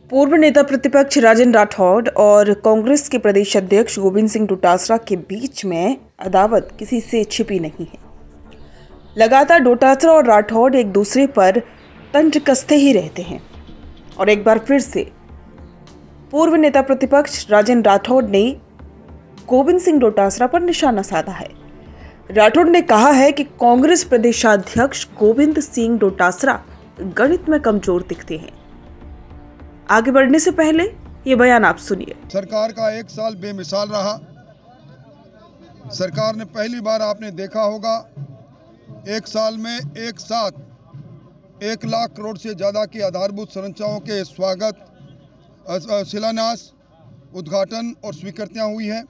पूर्व नेता प्रतिपक्ष राजेंद्र राठौड़ और कांग्रेस के प्रदेश अध्यक्ष गोविंद सिंह डोटासरा के बीच में अदावत किसी से छिपी नहीं है। लगातार डोटासरा और राठौड़ एक दूसरे पर तंज कसते ही रहते हैं और एक बार फिर से पूर्व नेता प्रतिपक्ष राजेंद्र राठौड़ ने गोविंद सिंह डोटासरा पर निशाना साधा है। राठौड़ ने कहा है कि कांग्रेस प्रदेशाध्यक्ष गोविंद सिंह डोटासरा गणित में कमजोर दिखते हैं। आगे बढ़ने से पहले ये बयान आप सुनिए। सरकार का एक साल बेमिसाल रहा। सरकार ने पहली बार आपने देखा होगा एक साल में एक साथ 1 लाख करोड़ से ज़्यादा की आधारभूत संरचनाओं के स्वागत, शिलान्यास, उद्घाटन और स्वीकृतियाँ हुई हैं।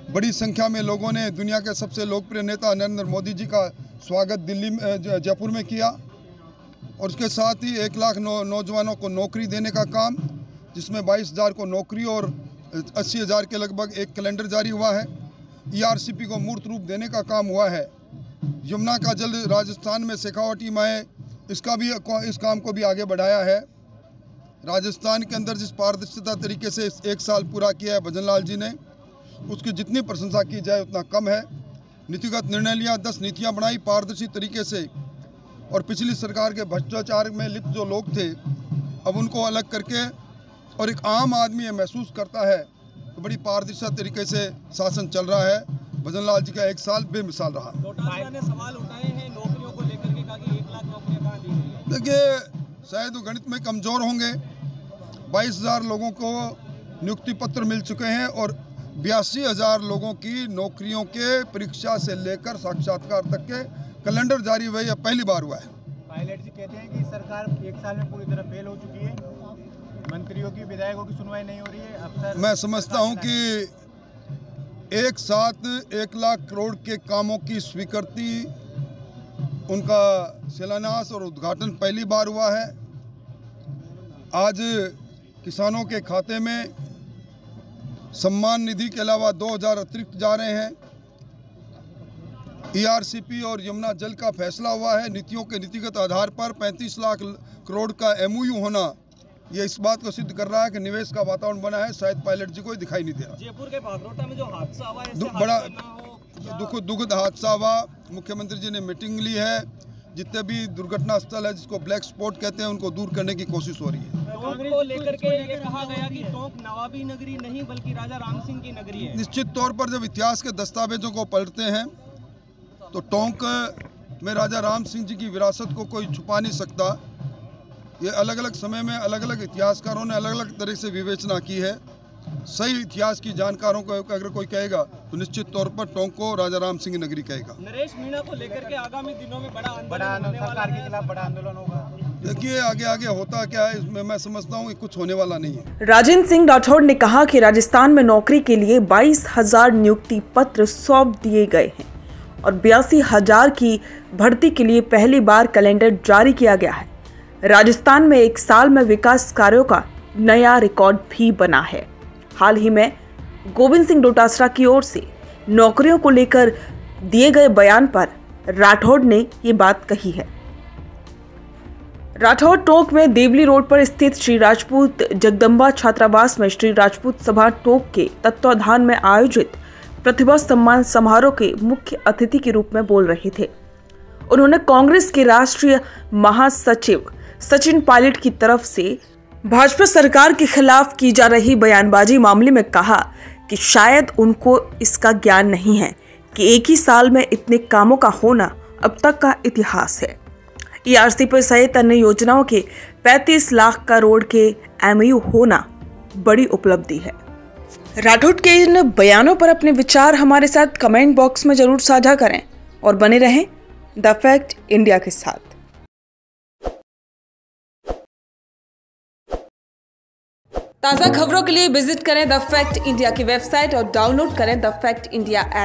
बड़ी संख्या में लोगों ने दुनिया के सबसे लोकप्रिय नेता नरेंद्र मोदी जी का स्वागत दिल्ली में, जयपुर में किया और उसके साथ ही 1 लाख नौजवानों को नौकरी देने का काम, जिसमें 22,000 को नौकरी और 80,000 के लगभग एक कैलेंडर जारी हुआ है। ERCP को मूर्त रूप देने का काम हुआ है। यमुना का जल राजस्थान में शेखावटी में इस काम को भी आगे बढ़ाया है। राजस्थान के अंदर जिस पारदर्शिता तरीके से 1 साल पूरा किया है भजन लाल जी ने, उसकी जितनी प्रशंसा की जाए उतना कम है। नीतिगत निर्णय लिया, 10 नीतियाँ बनाई पारदर्शी तरीके से, और पिछली सरकार के भ्रष्टाचार में लिप्त जो लोग थे अब उनको अलग करके, और एक आम आदमी ये महसूस करता है कि बड़ी पारदर्शी तरीके से शासन चल रहा है। भजन लाल जी का 1 साल बेमिसाल रहा। डोटासरा ने सवाल उठाए हैं नौकरियों को लेकर के, कहा कि 1 लाख नौकरियां कहाँ दी गई हैं। देखिए, शायद वो गणित में कमज़ोर होंगे। 22,000 लोगों को नियुक्ति पत्र मिल चुके हैं और 82,000 लोगों की नौकरियों के परीक्षा से लेकर साक्षात्कार तक के कैलेंडर जारी हुए, यह पहली बार हुआ है। पायलट जी कहते हैं कि सरकार 1 साल में पूरी तरह फेल हो चुकी है, मंत्रियों की, विधायकों की सुनवाई नहीं हो रही है। अफसर, मैं समझता हूं कि एक साथ 1 लाख करोड़ के कामों की स्वीकृति, उनका शिलान्यास और उद्घाटन पहली बार हुआ है। आज किसानों के खाते में सम्मान निधि के अलावा 2,000 अतिरिक्त जा रहे हैं। ERCP और यमुना जल का फैसला हुआ है। नीतियों के नीतिगत आधार पर 35 लाख करोड़ का MOU होना, ये इस बात को सिद्ध कर रहा है कि निवेश का वातावरण बना है। शायद पायलट जी को दिखाई नहीं दे रहा। जयपुर के बागरोटा में जो हादसा हुआ है, बड़ा दुखद हादसा हुआ। मुख्यमंत्री जी ने मीटिंग ली है। जितने भी दुर्घटना स्थल है, जिसको ब्लैक स्पॉट कहते हैं, उनको दूर करने की कोशिश हो रही है। टोंक को लेकर के ये कहा गया कि टोंक नवाबी नगरी नहीं बल्कि राजा राम सिंह की नगरी है। निश्चित तौर पर जब इतिहास के दस्तावेजों को पलटते हैं तो टोंक में राजा राम सिंह जी की विरासत को कोई छुपा नहीं सकता। ये अलग अलग समय में अलग अलग इतिहासकारों ने अलग अलग तरह से विवेचना की है। सही इतिहास की जानकारों को अगर कोई कहेगा तो निश्चित तौर पर टोंक को राजा राम सिंह नगरी कहेगा। नरेश मीणा को लेकर के आगामी दिनों में बड़ा आंदोलन, सरकार के खिलाफ बड़ा आंदोलन होगा। देखिए, आगे होता क्या है इसमें मैं समझता हूँ कि कुछ होने वाला नहीं है। राजेंद्र सिंह राठौड़ ने कहा कि राजस्थान में नौकरी के लिए 22,000 नियुक्ति पत्र सौंप दिए गए हैं और 82,000 की भर्ती के लिए पहली बार कैलेंडर जारी किया गया है। राजस्थान में 1 साल में विकास कार्यों का नया रिकॉर्ड भी बना है। हाल ही में गोविंद सिंह डोटासरा की ओर से नौकरियों को लेकर दिए गए बयान पर राठौड़ ने ये बात कही है। राठौड़ टोंक में देवली रोड पर स्थित श्री राजपूत जगदम्बा छात्रावास में श्री राजपूत सभा टोंक के तत्वाधान में आयोजित प्रतिभा सम्मान समारोह के मुख्य अतिथि के रूप में बोल रहे थे। उन्होंने कांग्रेस के राष्ट्रीय महासचिव सचिन पायलट की तरफ से भाजपा सरकार के खिलाफ की जा रही बयानबाजी मामले में कहा कि शायद उनको इसका ज्ञान नहीं है कि एक ही साल में इतने कामों का होना अब तक का इतिहास है। ERCP सहित अन्य योजनाओं के 35 लाख करोड़ के MOU होना बड़ी उपलब्धि है। राठौड़ के इन बयानों पर अपने विचार हमारे साथ कमेंट बॉक्स में जरूर साझा करें और बने रहें द फैक्ट इंडिया के साथ। ताज़ा खबरों के लिए विजिट करें द फैक्ट इंडिया की वेबसाइट और डाउनलोड करें द फैक्ट इंडिया ऐप।